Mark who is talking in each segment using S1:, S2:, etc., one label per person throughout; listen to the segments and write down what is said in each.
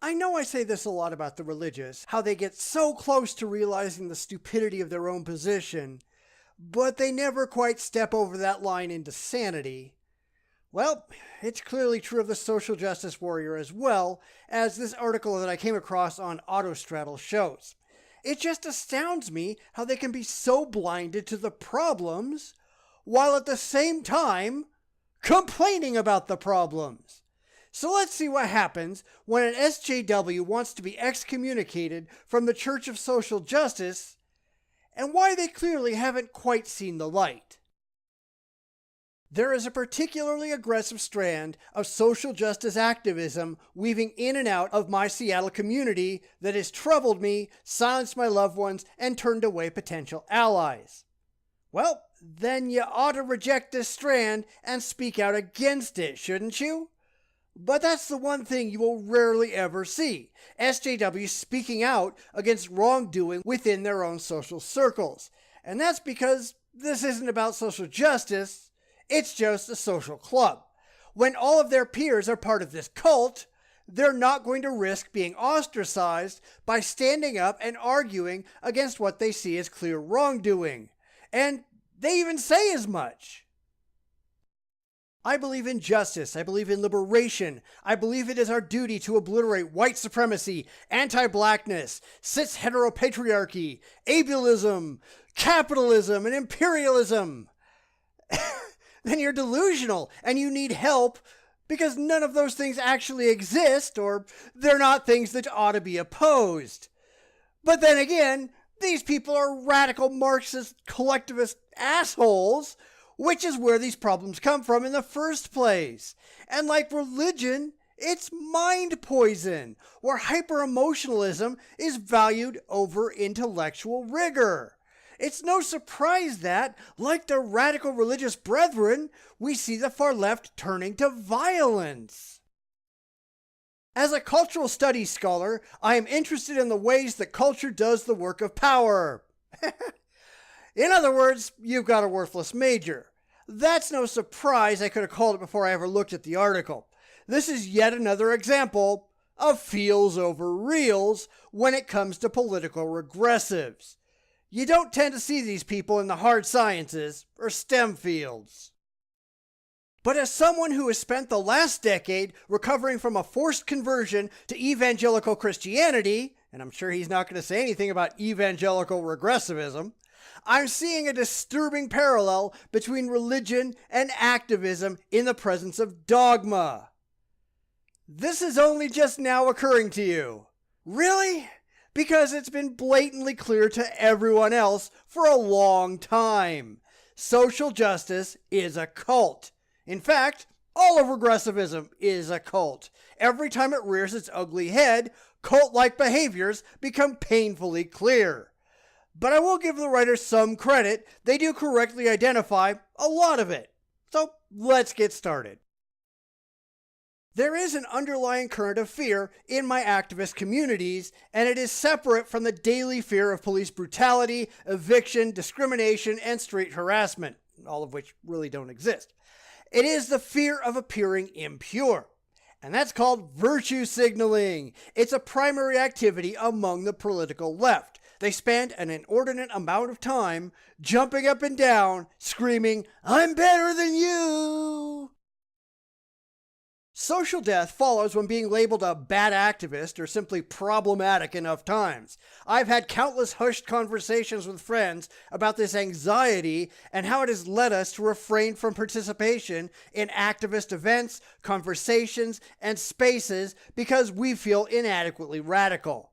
S1: I know I say this a lot about the religious, how they get so close to realizing the stupidity of their own position, but they never quite step over that line into sanity. Well, it's clearly true of the social justice warrior as well, as this article that I came across on Autostraddle shows. It just astounds me how they can be so blinded to the problems, while at the same time complaining about the problems. So let's see what happens when an SJW wants to be excommunicated from the Church of Social Justice, and why they clearly haven't quite seen the light. There is a particularly aggressive strand of social justice activism weaving in and out of my Seattle community that has troubled me, silenced my loved ones, and turned away potential allies. Well, then you ought to reject this strand and speak out against it, shouldn't you? But that's the one thing you will rarely ever see, SJWs speaking out against wrongdoing within their own social circles. And that's because this isn't about social justice, it's just a social club. When all of their peers are part of this cult, they're not going to risk being ostracized by standing up and arguing against what they see as clear wrongdoing. And they even say as much. I believe in justice. I believe in liberation. I believe it is our duty to obliterate white supremacy, anti-blackness, cis heteropatriarchy, ableism, capitalism, and imperialism. Then you're delusional and you need help because none of those things actually exist, or they're not things that ought to be opposed. But then again, these people are radical Marxist collectivist assholes, which is where these problems come from in the first place. And like religion, it's mind poison, where hyper-emotionalism is valued over intellectual rigor. It's no surprise that, like the radical religious brethren, we see the far left turning to violence. As a cultural studies scholar, I am interested in the ways that culture does the work of power. In other words, you've got a worthless major. That's no surprise. I could have called it before I ever looked at the article. This is yet another example of feels over reals when it comes to political regressives. You don't tend to see these people in the hard sciences or STEM fields. But as someone who has spent the last decade recovering from a forced conversion to evangelical Christianity, and I'm sure he's not going to say anything about evangelical regressivism, I'm seeing a disturbing parallel between religion and activism in the presence of dogma. This is only just now occurring to you. Really? Because it's been blatantly clear to everyone else for a long time. Social justice is a cult. In fact, all of regressivism is a cult. Every time it rears its ugly head, cult-like behaviors become painfully clear. But I will give the writers some credit. They do correctly identify a lot of it. So let's get started. There is an underlying current of fear in my activist communities, and it is separate from the daily fear of police brutality, eviction, discrimination, and street harassment, all of which really don't exist. It is the fear of appearing impure, and that's called virtue signaling. It's a primary activity among the political left. They spend an inordinate amount of time jumping up and down, screaming, "I'm better than you!" Social death follows when being labeled a bad activist or simply problematic enough times. I've had countless hushed conversations with friends about this anxiety and how it has led us to refrain from participation in activist events, conversations, and spaces because we feel inadequately radical.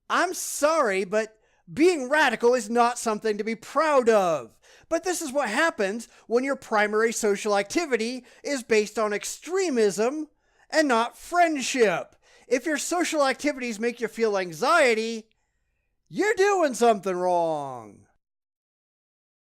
S1: I'm sorry, but being radical is not something to be proud of. But this is what happens when your primary social activity is based on extremism and not friendship. If your social activities make you feel anxiety, you're doing something wrong.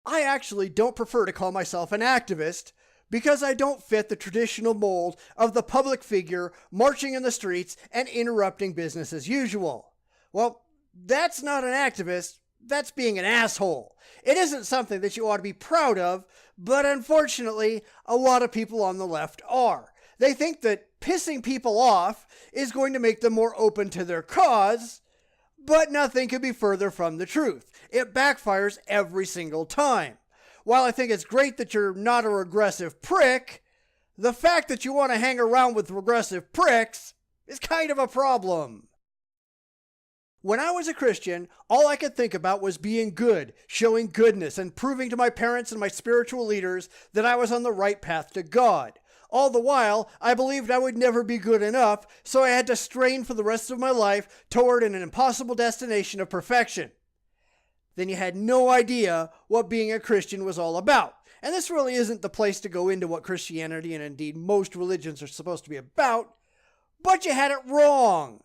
S1: I actually don't prefer to call myself an activist because I don't fit the traditional mold of the public figure marching in the streets and interrupting business as usual. Well, that's not an activist. That's being an asshole. It isn't something that you ought to be proud of, but unfortunately, a lot of people on the left are. They think that pissing people off is going to make them more open to their cause, but nothing could be further from the truth. It backfires every single time. While I think it's great that you're not a regressive prick, the fact that you want to hang around with regressive pricks is kind of a problem. When I was a Christian, all I could think about was being good, showing goodness, and proving to my parents and my spiritual leaders that I was on the right path to God. All the while, I believed I would never be good enough, so I had to strain for the rest of my life toward an impossible destination of perfection. Then you had no idea what being a Christian was all about. And this really isn't the place to go into what Christianity and indeed most religions are supposed to be about, but you had it wrong.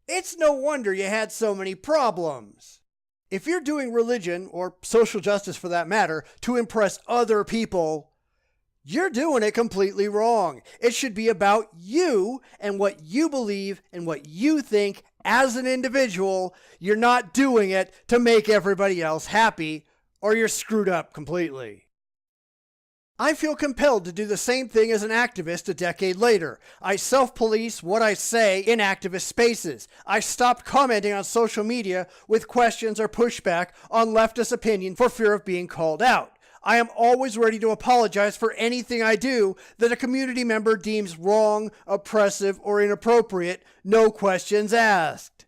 S1: It's no wonder you had so many problems. If you're doing religion, or social justice for that matter, to impress other people, you're doing it completely wrong. It should be about you and what you believe and what you think as an individual. You're not doing it to make everybody else happy, or you're screwed up completely. I feel compelled to do the same thing as an activist a decade later. I self-police what I say in activist spaces. I stopped commenting on social media with questions or pushback on leftist opinion for fear of being called out. I am always ready to apologize for anything I do that a community member deems wrong, oppressive, or inappropriate, no questions asked.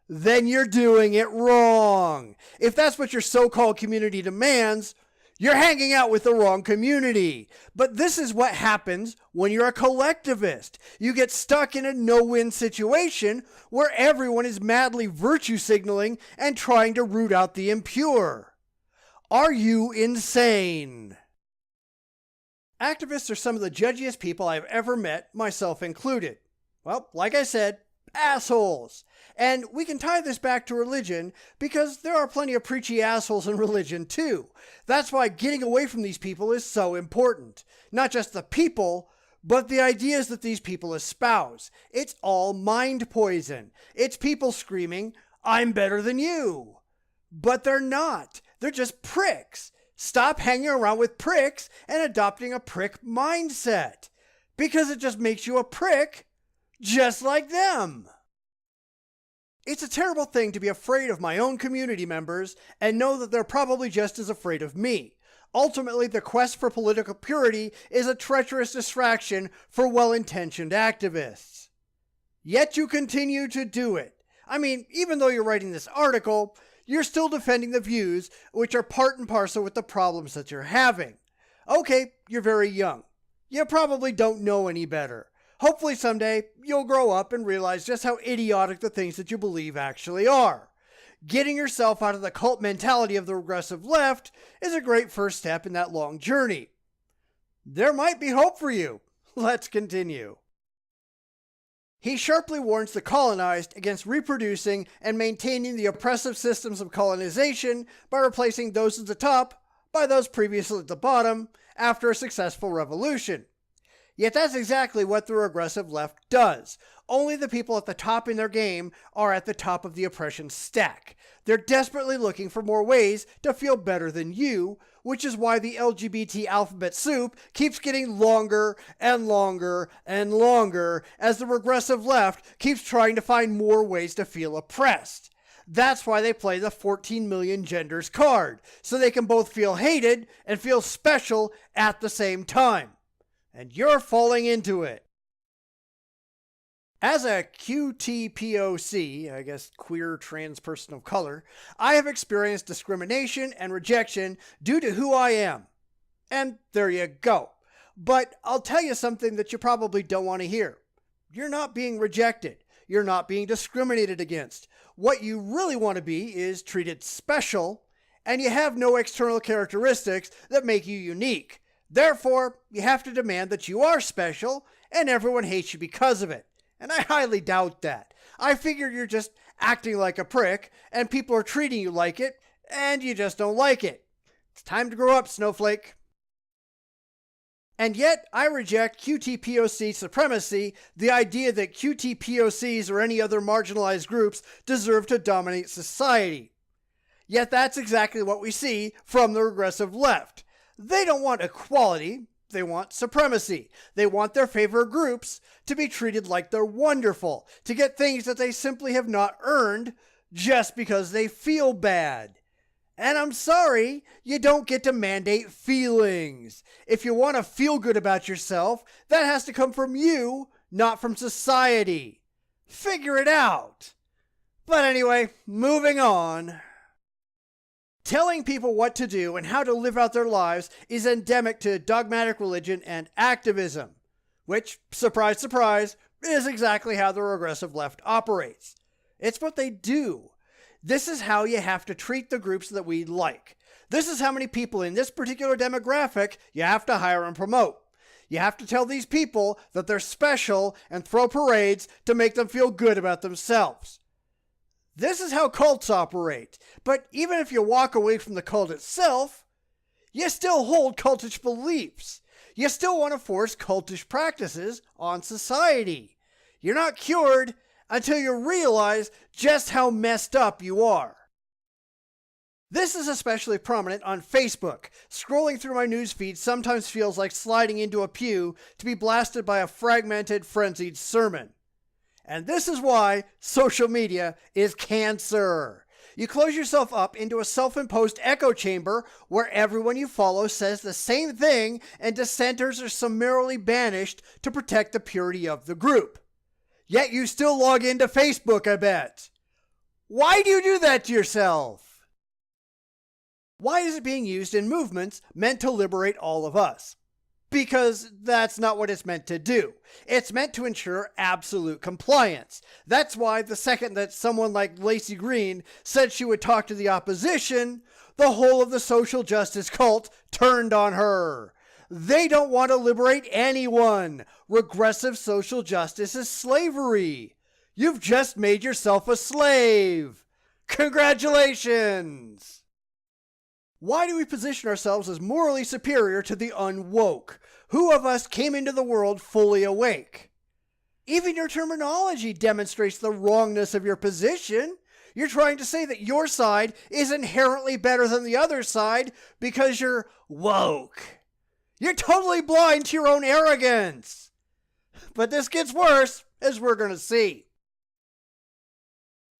S1: Then you're doing it wrong. If that's what your so-called community demands, you're hanging out with the wrong community. But this is what happens when you're a collectivist. You get stuck in a no-win situation where everyone is madly virtue signaling and trying to root out the impure. Are you insane? Activists are some of the judgiest people I've ever met, myself included. Well, like I said, assholes. And we can tie this back to religion because there are plenty of preachy assholes in religion too. That's why getting away from these people is so important. Not just the people, but the ideas that these people espouse. It's all mind poison. It's people screaming, "I'm better than you." But they're not. They're just pricks. Stop hanging around with pricks and adopting a prick mindset. Because it just makes you a prick just like them. It's a terrible thing to be afraid of my own community members and know that they're probably just as afraid of me. Ultimately, the quest for political purity is a treacherous distraction for well-intentioned activists. Yet you continue to do it. I mean, even though you're writing this article, you're still defending the views which are part and parcel with the problems that you're having. Okay, you're very young. You probably don't know any better. Hopefully someday you'll grow up and realize just how idiotic the things that you believe actually are. Getting yourself out of the cult mentality of the regressive left is a great first step in that long journey. There might be hope for you. Let's continue. He sharply warns the colonized against reproducing and maintaining the oppressive systems of colonization by replacing those at the top by those previously at the bottom after a successful revolution. Yet that's exactly what the regressive left does. Only the people at the top in their game are at the top of the oppression stack. They're desperately looking for more ways to feel better than you, which is why the LGBT alphabet soup keeps getting longer and longer and longer as the regressive left keeps trying to find more ways to feel oppressed. That's why they play the 14 million genders card, so they can both feel hated and feel special at the same time. And you're falling into it. As a QTPOC, I guess queer trans person of color, I have experienced discrimination and rejection due to who I am. And there you go. But I'll tell you something that you probably don't want to hear. You're not being rejected. You're not being discriminated against. What you really want to be is treated special, and you have no external characteristics that make you unique. Therefore, you have to demand that you are special, and everyone hates you because of it. And I highly doubt that. I figure you're just acting like a prick, and people are treating you like it, and you just don't like it. It's time to grow up, snowflake. And yet, I reject QTPOC supremacy, the idea that QTPOCs or any other marginalized groups deserve to dominate society. Yet that's exactly what we see from the regressive left. They don't want equality. They want supremacy. They want their favorite groups to be treated like they're wonderful, to get things that they simply have not earned just because they feel bad. And I'm sorry, you don't get to mandate feelings. If you want to feel good about yourself, that has to come from you, not from society. Figure it out. But anyway, moving on. Telling people what to do and how to live out their lives is endemic to dogmatic religion and activism, which, surprise, surprise, is exactly how the regressive left operates. It's what they do. This is how you have to treat the groups that we like. This is how many people in this particular demographic you have to hire and promote. You have to tell these people that they're special and throw parades to make them feel good about themselves. This is how cults operate, but even if you walk away from the cult itself, you still hold cultish beliefs. You still want to force cultish practices on society. You're not cured until you realize just how messed up you are. This is especially prominent on Facebook. Scrolling through my newsfeed sometimes feels like sliding into a pew to be blasted by a fragmented, frenzied sermon. And this is why social media is cancer. You close yourself up into a self-imposed echo chamber where everyone you follow says the same thing and dissenters are summarily banished to protect the purity of the group. Yet you still log into Facebook, I bet. Why do you do that to yourself? Why is it being used in movements meant to liberate all of us? Because that's not what it's meant to do. It's meant to ensure absolute compliance. That's why the second that someone like Lacey Green said she would talk to the opposition, the whole of the social justice cult turned on her. They don't want to liberate anyone. Regressive social justice is slavery. You've just made yourself a slave. Congratulations! Why do we position ourselves as morally superior to the unwoke? Who of us came into the world fully awake? Even your terminology demonstrates the wrongness of your position. You're trying to say that your side is inherently better than the other side because you're woke. You're totally blind to your own arrogance. But this gets worse, as we're going to see.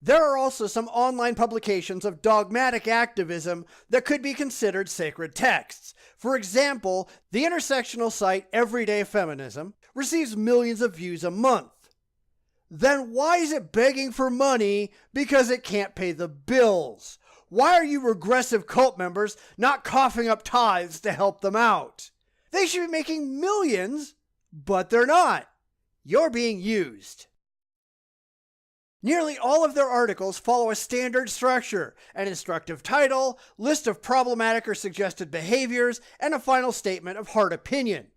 S1: There are also some online publications of dogmatic activism that could be considered sacred texts. For example, the intersectional site Everyday Feminism receives millions of views a month. Then why is it begging for money because it can't pay the bills? Why are you regressive cult members not coughing up tithes to help them out? They should be making millions, but they're not. You're being used. Nearly all of their articles follow a standard structure, an instructive title, list of problematic or suggested behaviors, and a final statement of hard opinion.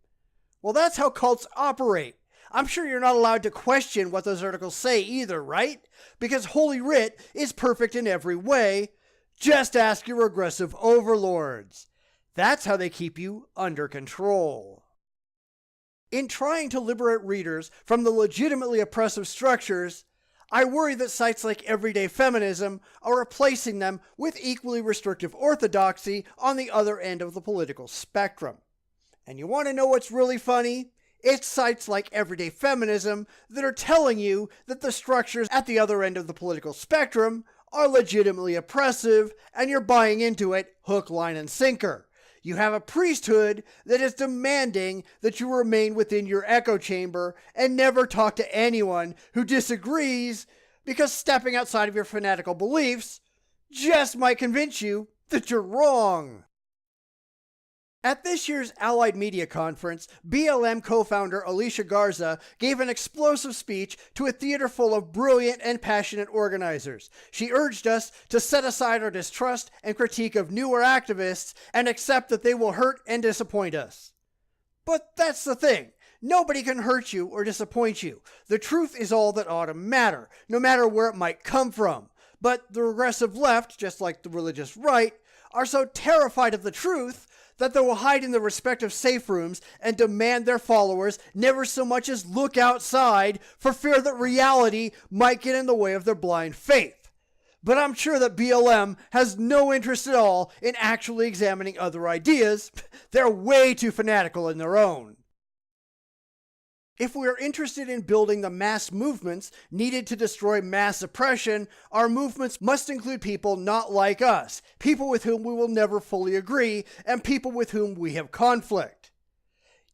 S1: Well, that's how cults operate. I'm sure you're not allowed to question what those articles say either, right? Because Holy Writ is perfect in every way. Just ask your regressive overlords. That's how they keep you under control. In trying to liberate readers from the legitimately oppressive structures, I worry that sites like Everyday Feminism are replacing them with equally restrictive orthodoxy on the other end of the political spectrum. And you want to know what's really funny? It's sites like Everyday Feminism that are telling you that the structures at the other end of the political spectrum are legitimately oppressive, and you're buying into it hook, line, and sinker. You have a priesthood that is demanding that you remain within your echo chamber and never talk to anyone who disagrees, because stepping outside of your fanatical beliefs just might convince you that you're wrong. At this year's Allied Media Conference, BLM co-founder Alicia Garza gave an explosive speech to a theater full of brilliant and passionate organizers. She urged us to set aside our distrust and critique of newer activists and accept that they will hurt and disappoint us. But that's the thing. Nobody can hurt you or disappoint you. The truth is all that ought to matter, no matter where it might come from. But the regressive left, just like the religious right, are so terrified of the truth that they will hide in their respective safe rooms and demand their followers never so much as look outside for fear that reality might get in the way of their blind faith. But I'm sure that BLM has no interest at all in actually examining other ideas. They're way too fanatical in their own. If we are interested in building the mass movements needed to destroy mass oppression, our movements must include people not like us, people with whom we will never fully agree, and people with whom we have conflict.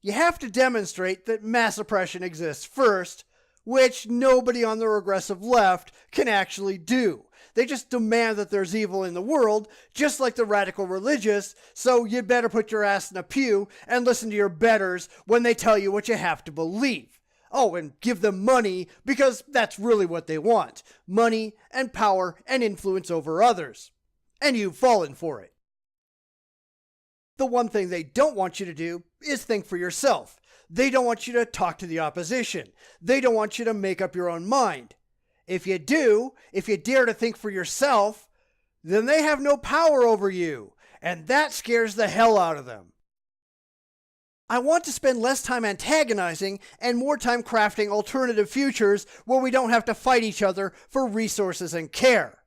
S1: You have to demonstrate that mass oppression exists first, which nobody on the regressive left can actually do. They just demand that there's evil in the world, just like the radical religious, so you'd better put your ass in a pew and listen to your betters when they tell you what you have to believe. Oh, and give them money, because that's really what they want. Money and power and influence over others. And you've fallen for it. The one thing they don't want you to do is think for yourself. They don't want you to talk to the opposition. They don't want you to make up your own mind. If you do, if you dare to think for yourself, then they have no power over you, and that scares the hell out of them. I want to spend less time antagonizing and more time crafting alternative futures where we don't have to fight each other for resources and care.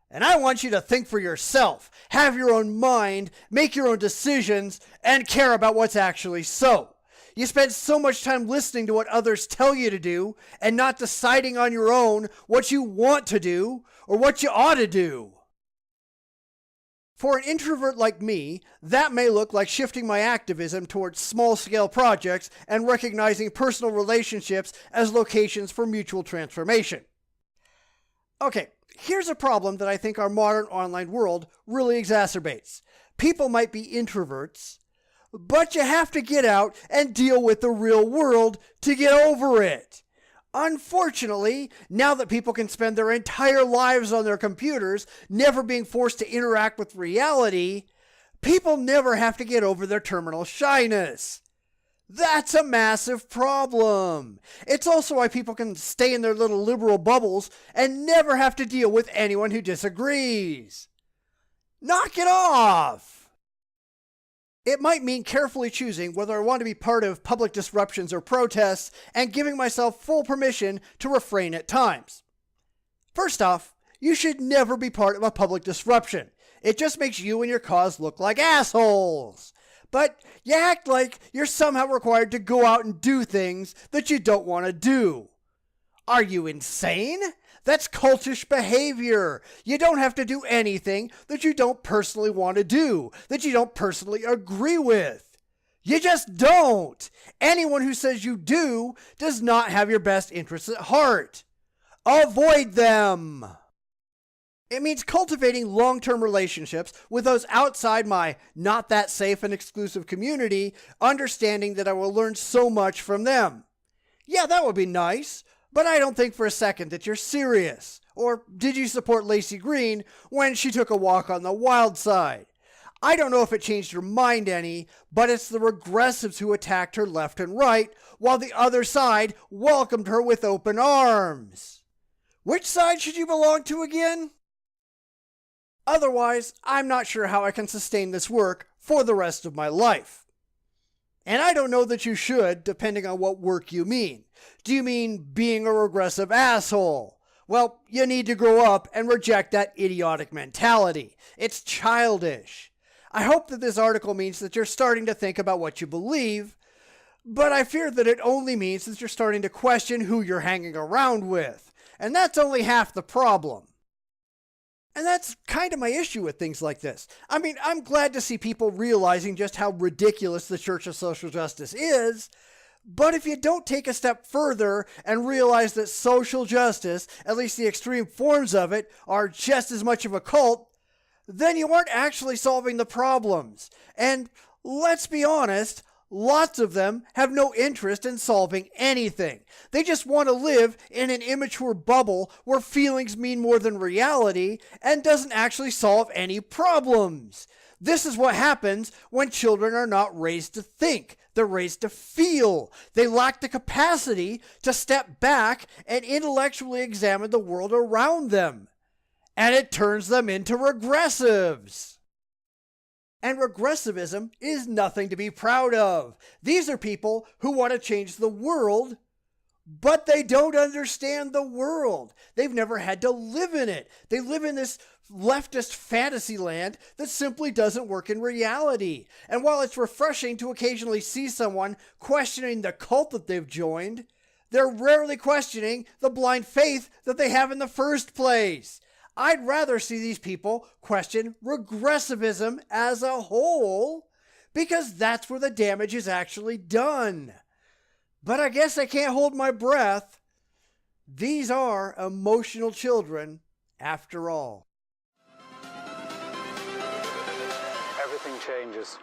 S1: And I want you to think for yourself, have your own mind, make your own decisions, and care about what's actually so. You spend so much time listening to what others tell you to do and not deciding on your own what you want to do or what you ought to do. For an introvert like me, that may look like shifting my activism towards small-scale projects and recognizing personal relationships as locations for mutual transformation. Okay, here's a problem that I think our modern online world really exacerbates. People might be introverts, but you have to get out and deal with the real world to get over it. Unfortunately, now that people can spend their entire lives on their computers, never being forced to interact with reality, people never have to get over their terminal shyness. That's a massive problem. It's also why people can stay in their little liberal bubbles and never have to deal with anyone who disagrees. Knock it off! It might mean carefully choosing whether I want to be part of public disruptions or protests and giving myself full permission to refrain at times. First off, you should never be part of a public disruption. It just makes you and your cause look like assholes. But you act like you're somehow required to go out and do things that you don't want to do. Are you insane? That's cultish behavior. You don't have to do anything that you don't personally want to do, that you don't personally agree with. You just don't. Anyone who says you do does not have your best interests at heart. Avoid them. It means cultivating long-term relationships with those outside my not that safe and exclusive community, understanding that I will learn so much from them. Yeah, that would be nice. But I don't think for a second that you're serious. Or did you support Lacey Green when she took a walk on the wild side? I don't know if it changed her mind any, but it's the regressives who attacked her left and right, while the other side welcomed her with open arms. Which side should you belong to again? Otherwise, I'm not sure how I can sustain this work for the rest of my life. And I don't know that you should, depending on what work you mean. Do you mean being a regressive asshole? Well, you need to grow up and reject that idiotic mentality. It's childish. I hope that this article means that you're starting to think about what you believe, but I fear that it only means that you're starting to question who you're hanging around with. And that's only half the problem. And that's kind of my issue with things like this. I mean, I'm glad to see people realizing just how ridiculous the Church of Social Justice is, but if you don't take a step further and realize that social justice, at least the extreme forms of it, are just as much of a cult, then you aren't actually solving the problems. And let's be honest, lots of them have no interest in solving anything. They just want to live in an immature bubble where feelings mean more than reality and doesn't actually solve any problems. This is what happens when children are not raised to think. They're raised to feel. They lack the capacity to step back and intellectually examine the world around them. And it turns them into regressives. And regressivism is nothing to be proud of. These are people who want to change the world, But they don't understand the world. They've never had to live in it. They live in this leftist fantasy land that simply doesn't work in reality. And while it's refreshing to occasionally see someone questioning the cult that they've joined, they're rarely questioning the blind faith that they have in the first place. I'd rather see these people question regressivism as a whole, because that's where the damage is actually done. But I guess I can't hold my breath. These are emotional children, after all.
S2: Everything changes.